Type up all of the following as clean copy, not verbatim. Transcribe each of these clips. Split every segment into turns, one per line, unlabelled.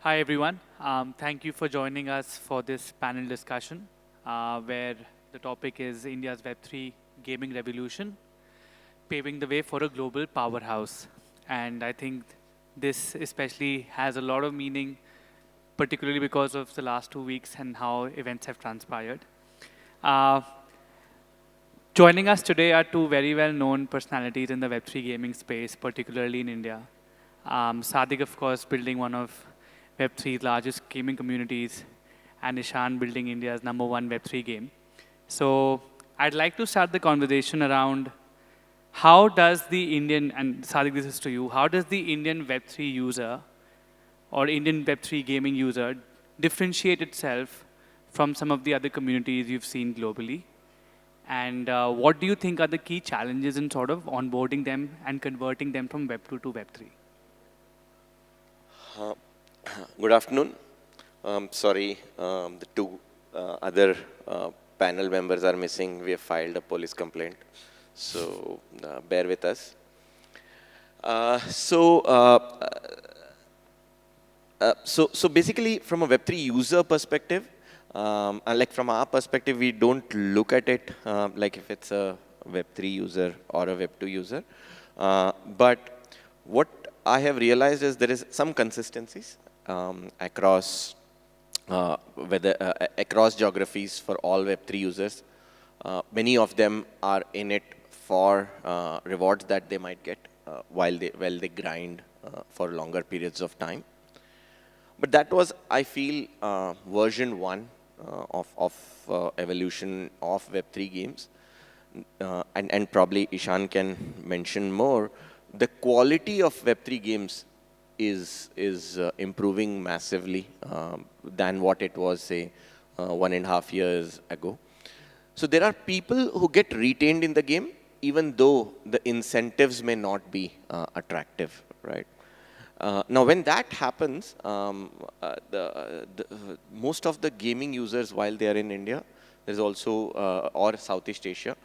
Hi, everyone. Thank you for joining us for this panel discussion, where the topic is India's Web3 gaming revolution, paving the way for a global powerhouse. And I think this especially has a lot of meaning, particularly because of the last 2 weeks and how events have transpired. Uh, Joining us today are two very well-known personalities in the Web3 gaming space, particularly in India. Sadiq, of course, building one of Web3's largest gaming communities, and Ishan building India's #1 Web3 game. So I'd like to start the conversation around how does the Indian, and Sadiq, this is to you, how does the Indian Web3 user or Indian Web3 gaming user differentiate itself from some of the other communities you've seen globally? And what do you think are the key challenges in sort of onboarding them and converting them from Web2 to Web3?
Uh, Good afternoon. Sorry, the two other panel members are missing. We have filed a police complaint, so bear with us. So basically, from a Web3 user perspective, and like from our perspective, we don't look at it like if it's a Web3 user or a Web2 user. But what I have realized is there is some consistencies across across geographies for all Web3 users. Many of them are in it for rewards that they might get while they grind for longer periods of time. But that was, I feel, version 1 of evolution of Web3 games. And probably Ishan can mention more. The quality of Web3 games is improving massively than what it was, say, 1.5 years ago. So there are people who get retained in the game, even though the incentives may not be attractive, right? Now, when that happens, most of the gaming users, while they are in India, there's also, or Southeast Asia,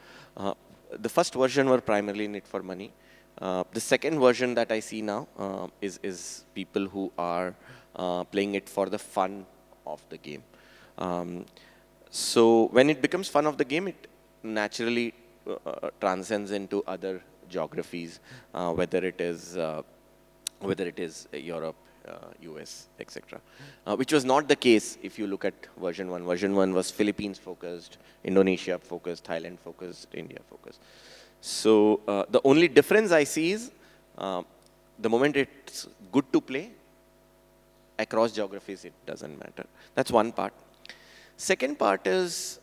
the first version were primarily in it for money. The second version that I see now is people who are playing it for the fun of the game. So when it becomes fun of the game, it naturally transcends into other geographies, whether it is Europe, US, etc. Which was not the case if you look at version 1. Version 1 was Philippines focused, Indonesia focused, Thailand focused, India focused. So the only difference I see is the moment it's good to play, across geographies it doesn't matter. That's one part. Second part is,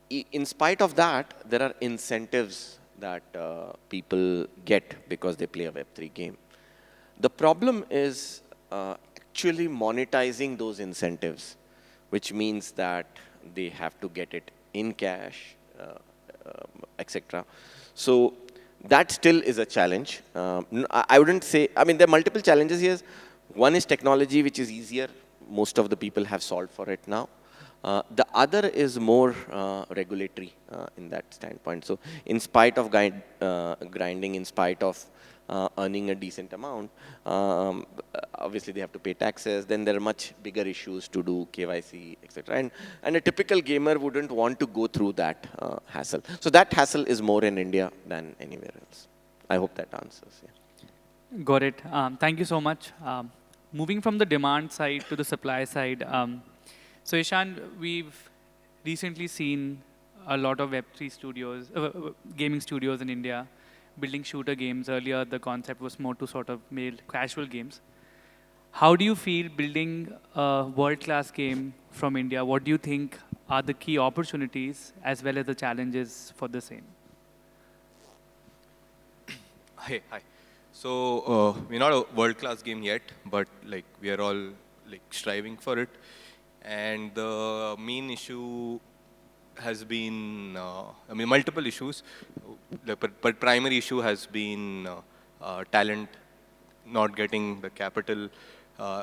in spite of that, there are incentives that people get because they play a Web3 game. The problem is actually monetizing those incentives, which means that they have to get it in cash, etc. So that still is a challenge. I wouldn't say, I mean, there are multiple challenges here. One is technology, which is easier. Most of the people have solved for it now. The other is more regulatory in that standpoint. So in spite of grinding, in spite of earning a decent amount, obviously they have to pay taxes. Then there are much bigger issues to do, KYC, etc. And a typical gamer wouldn't want to go through that hassle. So that hassle is more in India than anywhere else. I hope that answers. Yeah.
Got it. Thank you so much. Moving from the demand side to the supply side. So Ishan, we've recently seen a lot of Web3 studios, gaming studios in India, building shooter games. Earlier, the concept was more to sort of make casual games. How do you feel building a world-class game from India? What do you think are the key opportunities as well as the challenges for the same?
Hi. So we're not a world-class game yet, but like we are all like striving for it. And the main issue has been, I mean, multiple issues, but primary issue has been talent, not getting the capital,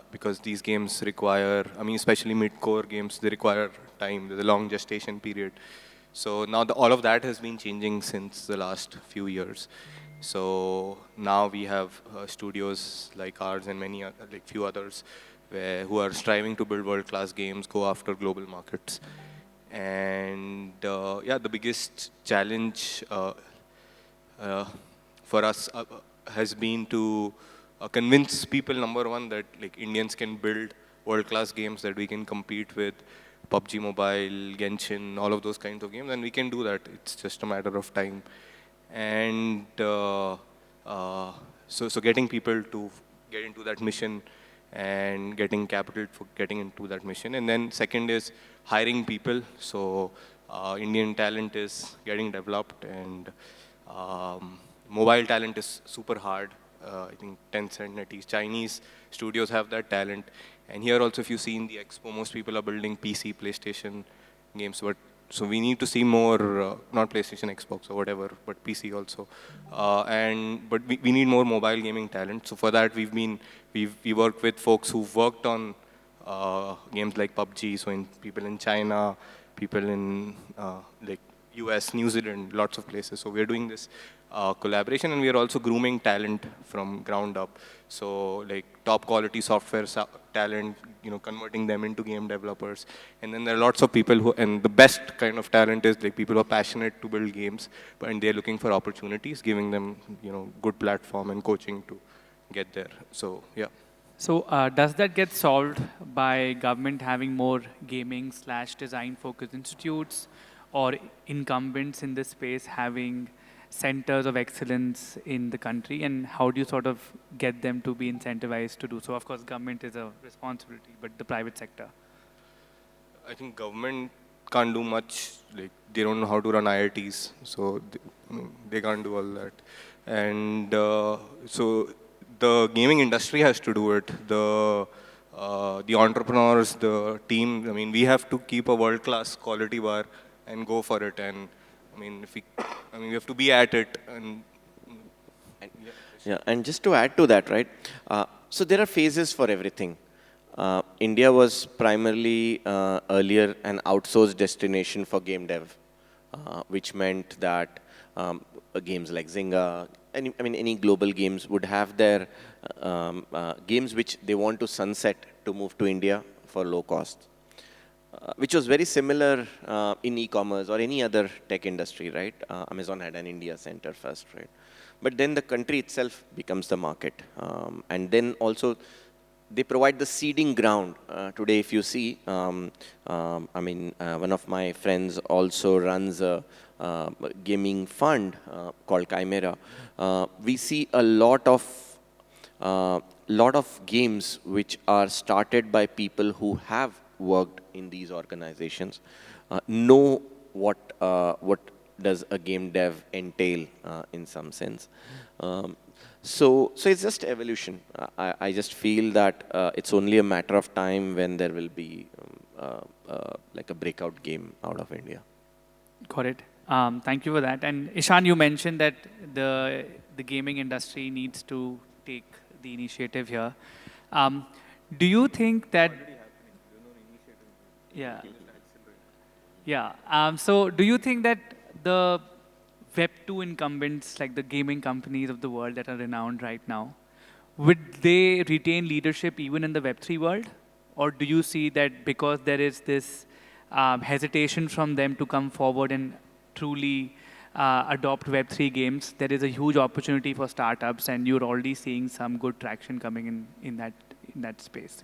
because these games require, I mean, especially mid-core games, they require time. There's a long gestation period. So now all of that has been changing since the last few years. So now we have studios like ours and many like few others who are striving to build world-class games, go after global markets. And yeah, the biggest challenge uh, for us has been to convince people, number one, that like Indians can build world-class games that we can compete with PUBG Mobile, Genshin, all of those kinds of games, and we can do that. It's just a matter of time. And uh, so getting people to get into that mission and getting capital for getting into that mission. And then second is hiring people. So Indian talent is getting developed, and mobile talent is super hard. I think Tencent, NetEase, Chinese studios have that talent. And here also, if you see in the expo, most people are building PC, PlayStation games. But so we need to see more, not PlayStation, Xbox or whatever, but PC also. But we need more mobile gaming talent. So for that, we work with folks who've worked on games like PUBG. So people in China, people in like US, New Zealand, lots of places. So we're doing this collaboration, and we are also grooming talent from ground up. So like top quality software talent, converting them into game developers. And then there are lots of people and the best kind of talent is like people who are passionate to build games, and they're looking for opportunities, giving them, good platform and coaching to get there. So yeah.
So does that get solved by government having more gaming / design focused institutes, or incumbents in this space having centers of excellence in the country? And how do you sort of get them to be incentivized to do so? Of course, government is a responsibility, but the private sector.
I think government can't do much. Like they don't know how to run IITs, so they can't do all that. And so the gaming industry has to do it. The entrepreneurs, the team. I mean, we have to keep a world-class quality bar and go for it. And I mean, we have to be at it. And
Yeah, and just to add to that, right? So there are phases for everything. India was primarily earlier an outsourced destination for game dev, which meant that games like Zynga, any global games would have their games which they want to sunset to move to India for low cost, which was very similar in e-commerce or any other tech industry, right? Amazon had an India center first, right? But then the country itself becomes the market. And then also they provide the seeding ground. Today, if you see, one of my friends also runs a gaming fund called Chimera. We see a lot of games which are started by people who have worked in these organizations, know what does a game dev entail in some sense. So it's just evolution. I just feel that it's only a matter of time when there will be like a breakout game out of India.
Got it. Thank you for that. And Ishan, you mentioned that the gaming industry needs to take the initiative here. Do you think that? Yeah. Yeah. So do you think that the Web2 incumbents, like the gaming companies of the world that are renowned right now, would they retain leadership even in the Web3 world? Or do you see that because there is this hesitation from them to come forward and truly adopt Web3 games, there is a huge opportunity for startups, and you're already seeing some good traction coming in that space?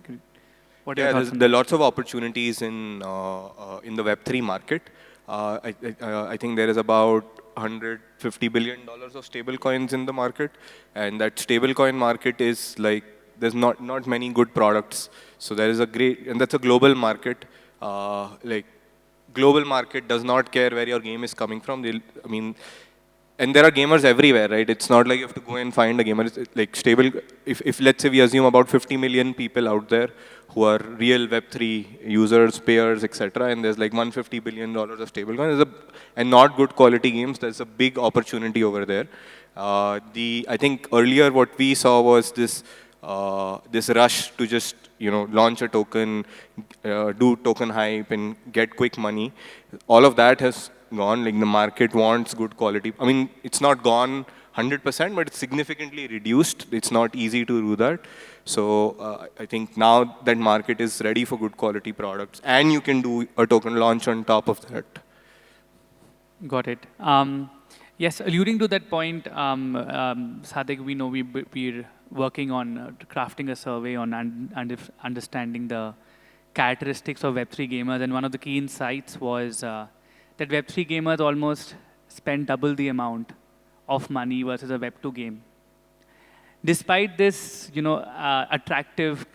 What are your thoughts on
there are
that?
lots of opportunities in the Web3 market. I think there is about $150 billion of stable coins in the market, and that stable coin market is like there's not many good products. So there is and that's a global market. Like global market does not care where your game is coming from. And there are gamers everywhere, right? It's not like you have to go and find a gamer. It's like stable. If let's say we assume about 50 million people out there who are real Web3 users, payers, etc., and there's like $150 billion of stable coins, and not good quality games, there's a big opportunity over there. I think earlier what we saw was this rush to just launch a token, do token hype, and get quick money. All of that has gone. Like the market wants good quality. I mean, it's not gone 100%, but it's significantly reduced. It's not easy to do that. So I think now that market is ready for good quality products, and you can do a token launch on top of that.
Got it. Yes, alluding to that point, Sadiq, we know we're working on crafting a survey on understanding the characteristics of Web3 gamers, and one of the key insights was that Web3 gamers almost spend double the amount of money versus a Web2 game. Despite this, attractive,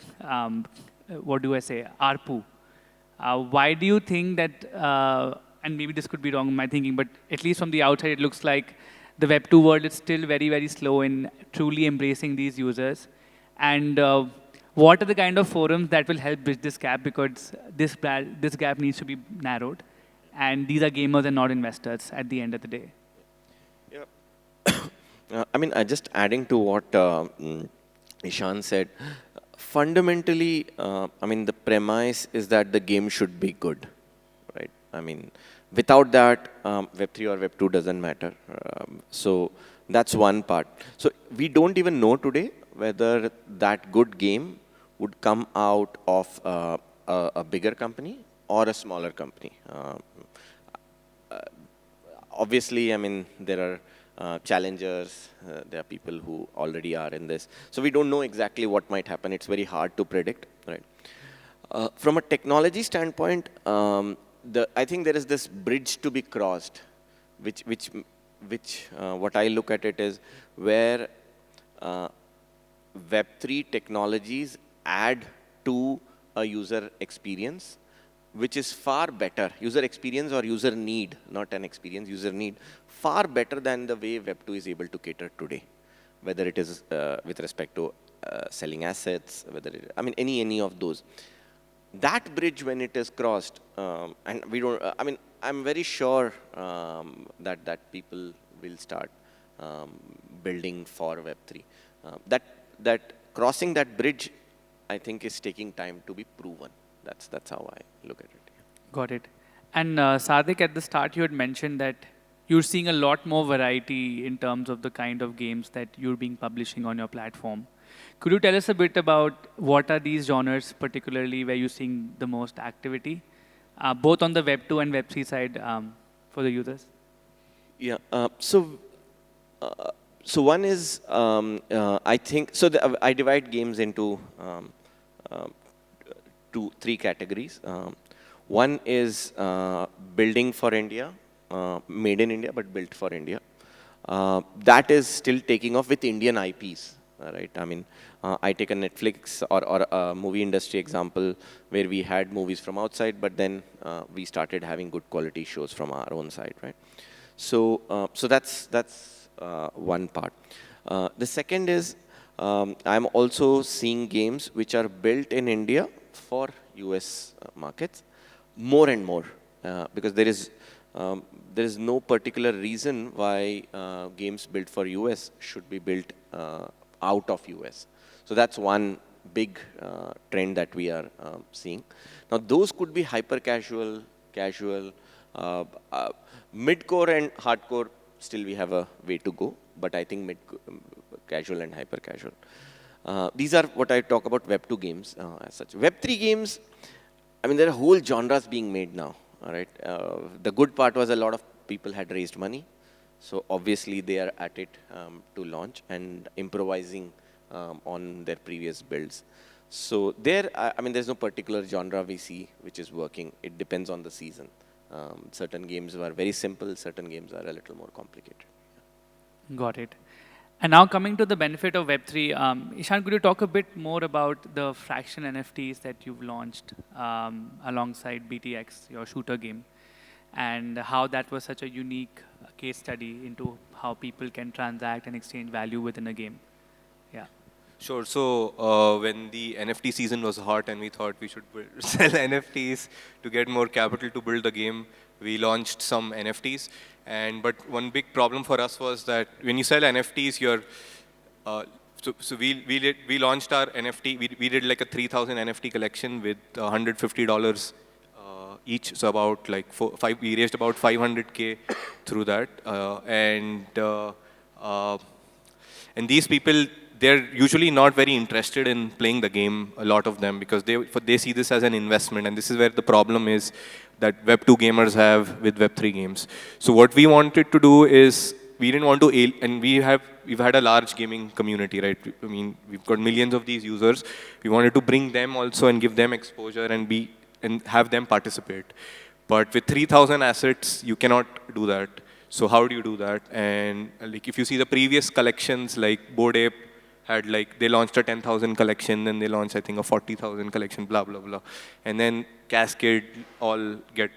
what do I say, ARPU, why do you think that, and maybe this could be wrong in my thinking, but at least from the outside, it looks like the Web2 world is still very, very slow in truly embracing these users? And what are the kind of forums that will help bridge this gap? Because this gap needs to be narrowed. And these are gamers and not investors at the end of the day.
Yeah. Just adding to what Ishan said, fundamentally, the premise is that the game should be good, right? Without that, Web3 or Web2 doesn't matter. So that's one part. So we don't even know today whether that good game would come out of a bigger company or a smaller company. Obviously, there are challengers, there are people who already are in this. So we don't know exactly what might happen. It's very hard to predict, right? From a technology standpoint, I think there is this bridge to be crossed, which what I look at it is where Web3 technologies add to a user experience, which is far better, user experience or user need, not an experience, user need, far better than the way Web2 is able to cater today, whether it is with respect to selling assets, whether it, any of those. That bridge, when it is crossed, and we don't, I'm very sure that people will start building for Web3. That crossing that bridge, I think, is taking time to be proven. That's how I look at it. Yeah.
Got it. And Sadiq, at the start, you had mentioned that you're seeing a lot more variety in terms of the kind of games that you're being publishing on your platform. Could you tell us a bit about what are these genres, particularly where you're seeing the most activity, both on the Web2 and Web3 side for the users?
Yeah. So one is, I think, I divide games into three categories. One is building for India, made in India, but built for India. That is still taking off with Indian IPs, right? I take a Netflix or a movie industry example where we had movies from outside, but then we started having good quality shows from our own side, right? So that's one part. The second is I'm also seeing games which are built in India for US markets more and more because there is no particular reason why games built for US should be built out of US. So that's one big trend that we are seeing. Now those could be hyper casual, mid-core and hardcore. Still we have a way to go, but I think mid-casual and hyper casual. These are what I talk about Web2 games as such. Web3 games, there are whole genres being made now. All right. The good part was a lot of people had raised money. So obviously they are at it to launch and improvising on their previous builds. So there's no particular genre we see which is working. It depends on the season. Certain games were very simple. Certain games are a little more complicated.
Got it. And now coming to the benefit of Web3, Ishan, could you talk a bit more about the fraction NFTs that you've launched alongside BTX, your shooter game, and how that was such a unique case study into how people can transact and exchange value within a game? Yeah.
Sure. So when the NFT season was hot and we thought we should sell NFTs to get more capital to build the game, we launched some NFTs. But one big problem for us was that when you sell NFTs, we launched our NFT. We did like a 3,000 NFT collection with $150 each. So about we raised about 500K through that. And these people, they're usually not very interested in playing the game, a lot of them, because they see this as an investment. And this is where the problem is that Web2 gamers have with Web3 games. So what we wanted to do is, we didn't want to, and we've had a large gaming community, right? I mean, we've got millions of these users. We wanted to bring them also and give them exposure and have them participate. But with 3,000 assets, you cannot do that. So how do you do that? And like, if you see the previous collections, like Bored Ape had like, they launched a 10,000 collection, then they launched, I think, a 40,000 collection, blah, blah, blah. And then Cascade all get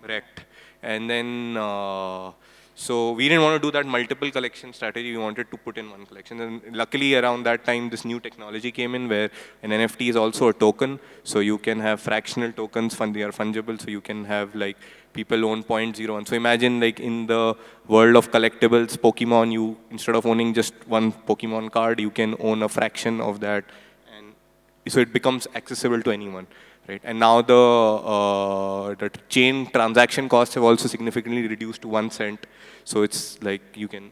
wrecked. And then, so we didn't want to do that multiple collection strategy. We wanted to put in one collection. And luckily around that time, this new technology came in where an NFT is also a token. So you can have fractional tokens, they are fungible. So you can have like people own 0.01. So imagine like in the world of collectibles, Pokemon, you, instead of owning just one Pokemon card, you can own a fraction of that. And so it becomes accessible to anyone. Right? And now the chain transaction costs have also significantly reduced to 1 cent. So it's like you can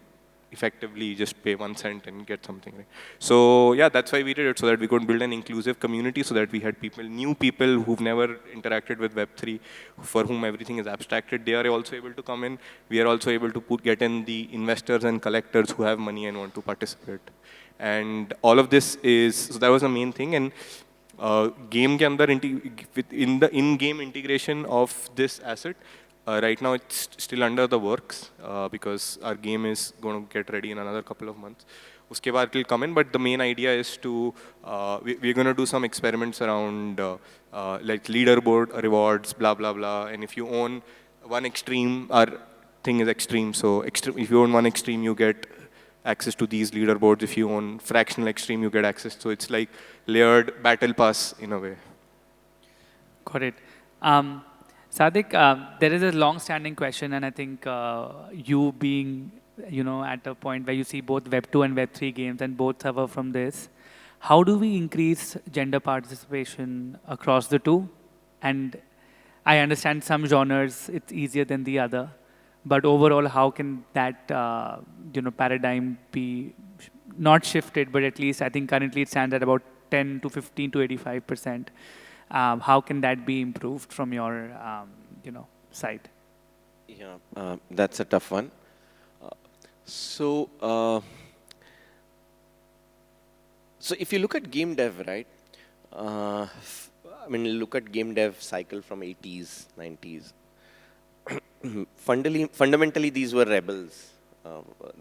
effectively just pay 1 cent and get something. Right? So yeah, that's why we did it, so that we could build an inclusive community, so that we had people, new people who've never interacted with Web3, for whom everything is abstracted. They are also able to come in. We are also able to get in the investors and collectors who have money and want to participate. And all of this is, so that was the main thing. And game ke andar in the in-game integration of this asset, right now it's still under the works, because our game is going to get ready in another couple of months. Uske baad it will come in, but the main idea is to, we're going to do some experiments around like leaderboard rewards, blah, blah, blah. And if you own one extreme, our thing is extreme. So if you own one extreme, you get access to these leaderboards. If you own fractional extreme, you get access. So it's like layered battle pass in a way.
Got it. Sadiq, there is a long-standing question, and I think you being, at a point where you see both Web2 and Web3 games, and both suffer from this. How do we increase gender participation across the two? And I understand some genres it's easier than the other, but overall, how can that paradigm be not shifted, but at least I think currently it stands at about 10 to 15 to 85%. How can that be improved from your side?
Yeah, that's a tough one. So if you look at game dev, right? I mean, look at game dev cycle from 80s, 90s. Fundamentally, these were rebels.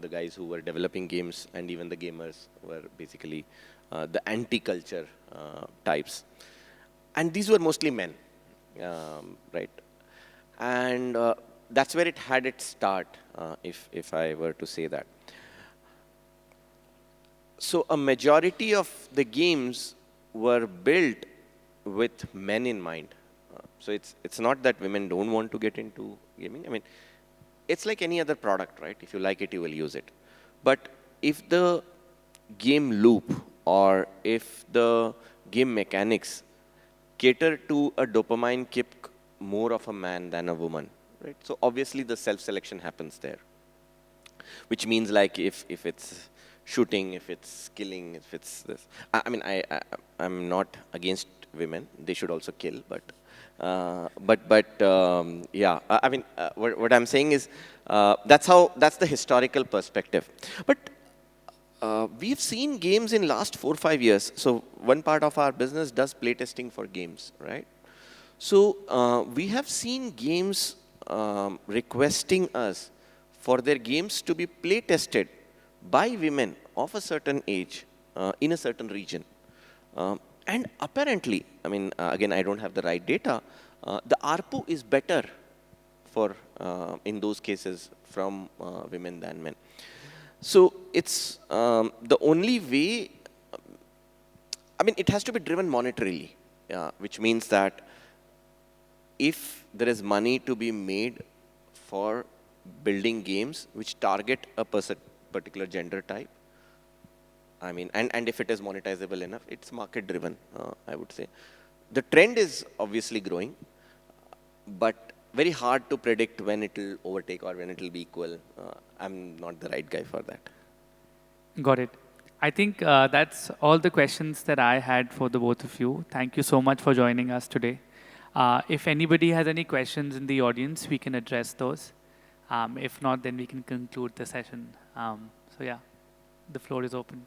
The guys who were developing games, and even the gamers, were basically the anti-culture types. And these were mostly men, right? And that's where it had its start, if I were to say that. So a majority of the games were built with men in mind. So it's not that women don't want to get into gaming. I mean, it's like any other product, right? If you like it, you will use it. But if the game loop, or if the game mechanics cater to a dopamine kick more of a man than a woman, right? So obviously the self-selection happens there. Which means like if it's shooting, if it's killing, if it's this. I mean, I'm not against women. They should also kill, but yeah. I mean, what I'm saying is that's the historical perspective. But we've seen games in last 4 or 5 years. So one part of our business does playtesting for games, right? So we have seen games requesting us for their games to be playtested by women of a certain age in a certain region. And apparently, I mean, again, I don't have the right data, the ARPU is better for, in those cases, from women than men. So it's the only way, I mean, it has to be driven monetarily, which means that if there is money to be made for building games which target a particular gender type, I mean, and if it is monetizable enough, it's market driven, I would say. The trend is obviously growing, but very hard to predict when it will overtake or when it will be equal. I'm not the right guy for that.
Got it. I think that's all the questions that I had for the both of you. Thank you so much for joining us today. If anybody has any questions in the audience, we can address those. If not, then we can conclude the session. So yeah, the floor is open.